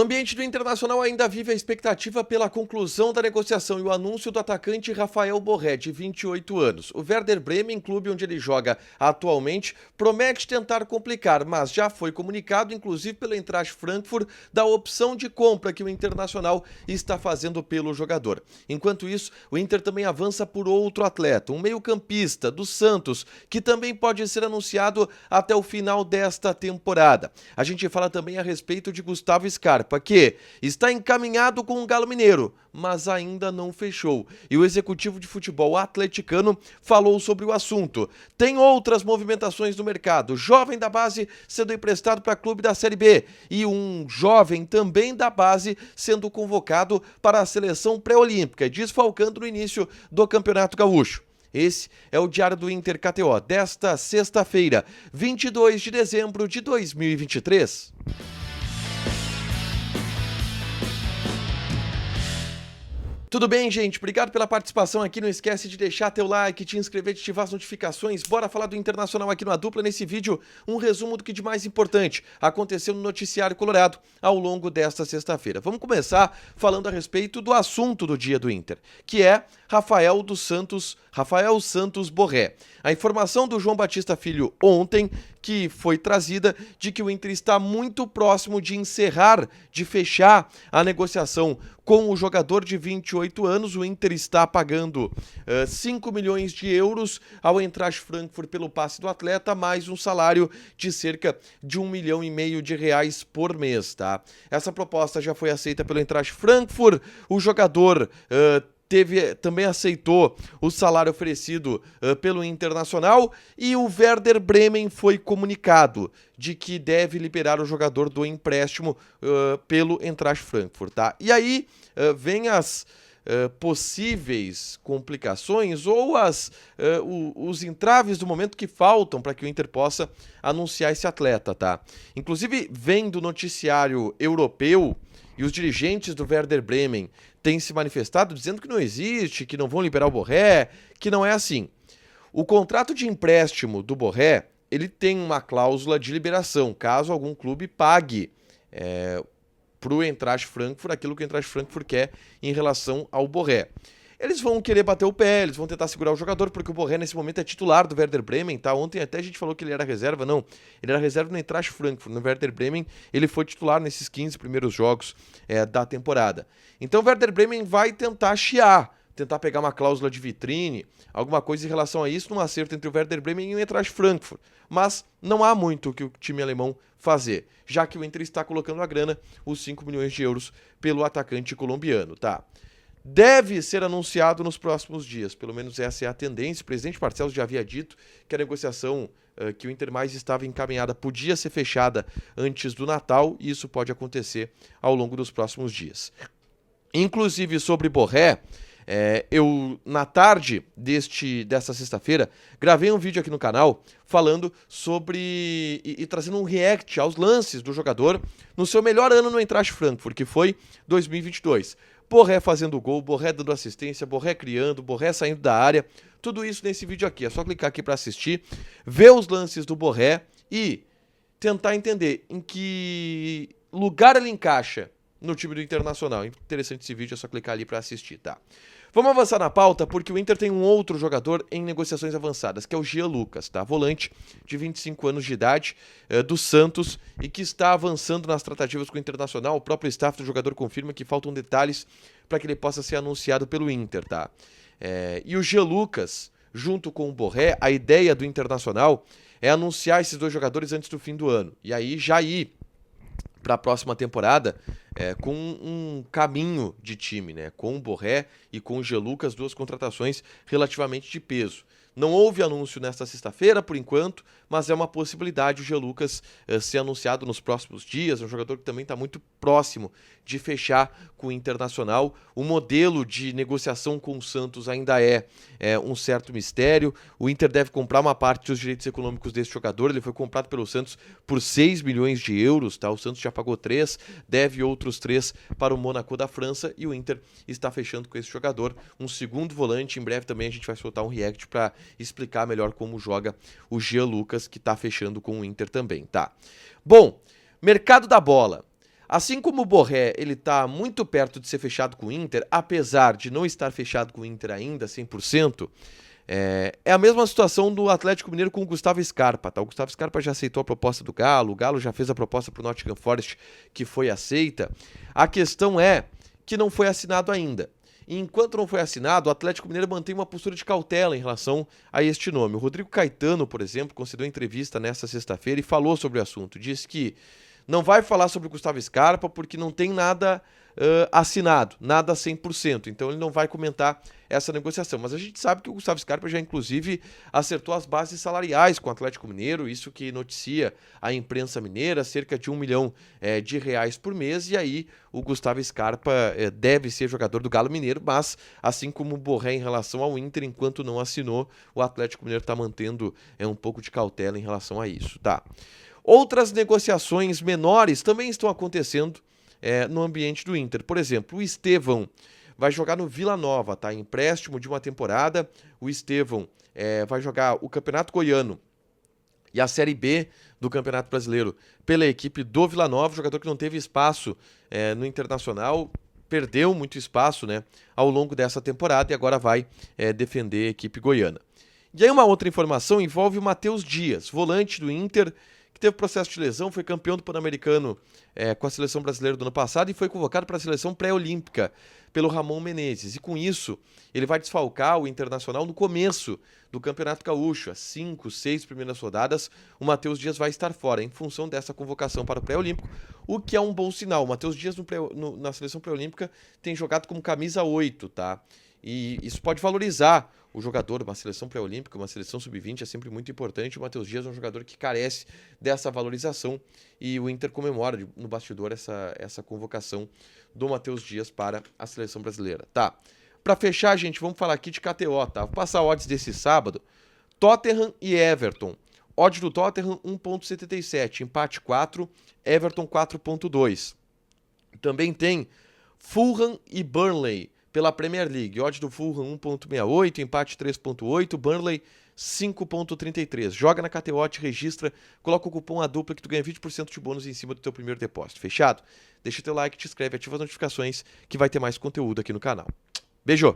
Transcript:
No ambiente do Internacional ainda vive a expectativa pela conclusão da negociação e o anúncio do atacante Rafael Borré, de 28 anos. O Werder Bremen, clube onde ele joga atualmente, promete tentar complicar, mas já foi comunicado, inclusive pelo Eintracht Frankfurt, da opção de compra que o Internacional está fazendo pelo jogador. Enquanto isso, o Inter também avança por outro atleta, um meio-campista do Santos, que também pode ser anunciado até o final desta temporada. A gente fala também a respeito de Gustavo Scarpa, que está encaminhado com o Galo Mineiro, mas ainda não fechou. E o executivo de futebol atleticano falou sobre o assunto. Tem outras movimentações no mercado. Jovem da base sendo emprestado para clube da Série B e um jovem também da base sendo convocado para a seleção pré-olímpica, desfalcando no início do Campeonato Gaúcho. Esse é o Diário do Inter KTO desta sexta-feira, 22 de dezembro de 2023. Tudo bem, gente? Obrigado pela participação aqui. Não esquece de deixar teu like, te inscrever, de ativar as notificações. Bora falar do Internacional aqui no A Dupla. Nesse vídeo, um resumo do que de mais importante aconteceu no noticiário colorado ao longo desta sexta-feira. Vamos começar falando a respeito do assunto do dia do Inter, que é Rafael Santos Borré. A informação do João Batista Filho ontem, que foi trazida, de que o Inter está muito próximo de encerrar, de fechar a negociação com o jogador de 28 anos. O Inter está pagando 5 milhões de euros ao Eintracht Frankfurt pelo passe do atleta, mais um salário de cerca de 1,5 milhão de reais por mês, tá? Essa proposta já foi aceita pelo Eintracht Frankfurt. O jogador também aceitou o salário oferecido pelo Internacional, e o Werder Bremen foi comunicado de que deve liberar o jogador do empréstimo pelo Eintracht Frankfurt, tá? E aí vem as possíveis complicações ou os entraves do momento que faltam para que o Inter possa anunciar esse atleta, tá? Inclusive, vem do noticiário europeu, e os dirigentes do Werder Bremen têm se manifestado dizendo que não existe, que não vão liberar o Borré, que não é assim. O contrato de empréstimo do Borré, ele tem uma cláusula de liberação, caso algum clube pague para o Eintracht Frankfurt aquilo que o Eintracht Frankfurt quer em relação ao Borré. Eles vão querer bater o pé, eles vão tentar segurar o jogador, porque o Borré nesse momento é titular do Werder Bremen, tá? Ontem até a gente falou que ele era reserva, não. Ele era reserva no Eintracht Frankfurt. No Werder Bremen, ele foi titular nesses 15 primeiros jogos da temporada. Então o Werder Bremen vai tentar chiar, tentar pegar uma cláusula de vitrine, alguma coisa em relação a isso, num acerto entre o Werder Bremen e o Eintracht Frankfurt. Mas não há muito que o time alemão fazer, já que o Inter está colocando a grana, os 5 milhões de euros, pelo atacante colombiano, tá? Deve ser anunciado nos próximos dias, pelo menos essa é a tendência. O presidente Barcelos já havia dito que a negociação que o Inter mais estava encaminhada podia ser fechada antes do Natal, e isso pode acontecer ao longo dos próximos dias. Inclusive, sobre Borré, eu, na tarde dessa sexta-feira, gravei um vídeo aqui no canal falando sobre e trazendo um react aos lances do jogador no seu melhor ano no Eintracht Frankfurt, que foi 2022. Borré fazendo gol, Borré dando assistência, Borré criando, Borré saindo da área. Tudo isso nesse vídeo aqui. É só clicar aqui para assistir, ver os lances do Borré e tentar entender em que lugar ele encaixa no time do Internacional. Interessante esse vídeo, é só clicar ali para assistir, tá? Vamos avançar na pauta, porque o Inter tem um outro jogador em negociações avançadas, que é o Jean Lucas, tá? Volante de 25 anos de idade, do Santos, e que está avançando nas tratativas com o Internacional. O próprio staff do jogador confirma que faltam detalhes para que ele possa ser anunciado pelo Inter, tá? E o Jean Lucas, junto com o Borré, a ideia do Internacional é anunciar esses dois jogadores antes do fim do ano, e aí já ir para a próxima temporada com um caminho de time, né? Com o Borré e com o Jean Lucas, duas contratações relativamente de peso. Não houve anúncio nesta sexta-feira, por enquanto, mas é uma possibilidade o Jean Lucas ser anunciado nos próximos dias. É um jogador que também está muito próximo de fechar com o Internacional. O modelo de negociação com o Santos ainda é um certo mistério. O Inter deve comprar uma parte dos direitos econômicos desse jogador. Ele foi comprado pelo Santos por 6 milhões de euros, tá? O Santos já pagou 3, deve outros 3 para o Mônaco da França, e o Inter está fechando com esse jogador um segundo volante. Em breve também a gente vai soltar um react para explicar melhor como joga o Jean Lucas, que está fechando com o Inter também, tá? Bom, mercado da bola. Assim como o Borré, ele tá muito perto de ser fechado com o Inter, apesar de não estar fechado com o Inter ainda, 100%, é a mesma situação do Atlético Mineiro com o Gustavo Scarpa, tá? O Gustavo Scarpa já aceitou a proposta do Galo, o Galo já fez a proposta pro Nottingham Forest, que foi aceita. A questão é que não foi assinado ainda. E enquanto não foi assinado, o Atlético Mineiro mantém uma postura de cautela em relação a este nome. O Rodrigo Caetano, por exemplo, concedeu entrevista nesta sexta-feira e falou sobre o assunto. Disse que não vai falar sobre o Gustavo Scarpa porque não tem nada assinado, nada 100%. Então ele não vai comentar essa negociação. Mas a gente sabe que o Gustavo Scarpa já, inclusive, acertou as bases salariais com o Atlético Mineiro, isso que noticia a imprensa mineira, cerca de R$1 milhão de reais por mês. E aí o Gustavo Scarpa deve ser jogador do Galo Mineiro, mas assim como o Borré em relação ao Inter, enquanto não assinou, o Atlético Mineiro está mantendo um pouco de cautela em relação a isso, tá? Outras negociações menores também estão acontecendo no ambiente do Inter. Por exemplo, o Estevão vai jogar no Vila Nova, tá? Empréstimo de uma temporada. O Estevão vai jogar o Campeonato Goiano e a Série B do Campeonato Brasileiro pela equipe do Vila Nova, jogador que não teve espaço no Internacional, perdeu muito espaço, né, ao longo dessa temporada e agora vai defender a equipe goiana. E aí uma outra informação envolve o Matheus Dias, volante do Inter, que teve processo de lesão, foi campeão do Pan-Americano com a seleção brasileira do ano passado e foi convocado para a seleção pré-olímpica pelo Ramon Menezes. E com isso, ele vai desfalcar o Internacional no começo do Campeonato Gaúcho. As 5, 6 primeiras rodadas, o Matheus Dias vai estar fora, em função dessa convocação para o pré-olímpico, o que é um bom sinal. O Matheus Dias na seleção pré-olímpica tem jogado como camisa 8, tá? E isso pode valorizar o jogador, uma seleção pré-olímpica, uma seleção sub-20 é sempre muito importante. O Matheus Dias é um jogador que carece dessa valorização e o Inter comemora no bastidor essa convocação do Matheus Dias para a seleção brasileira. Tá, para fechar, gente, vamos falar aqui de KTO, tá? Vou passar odds desse sábado. Tottenham e Everton. Odds do Tottenham 1.77, empate 4, Everton 4.2. Também tem Fulham e Burnley pela Premier League. Odds do Fulham 1.68, empate 3.8, Burnley 5.33. Joga na KTO, te registra, coloca o cupom ADUPLA que tu ganha 20% de bônus em cima do teu primeiro depósito. Fechado? Deixa teu like, te inscreve, ativa as notificações que vai ter mais conteúdo aqui no canal. Beijo!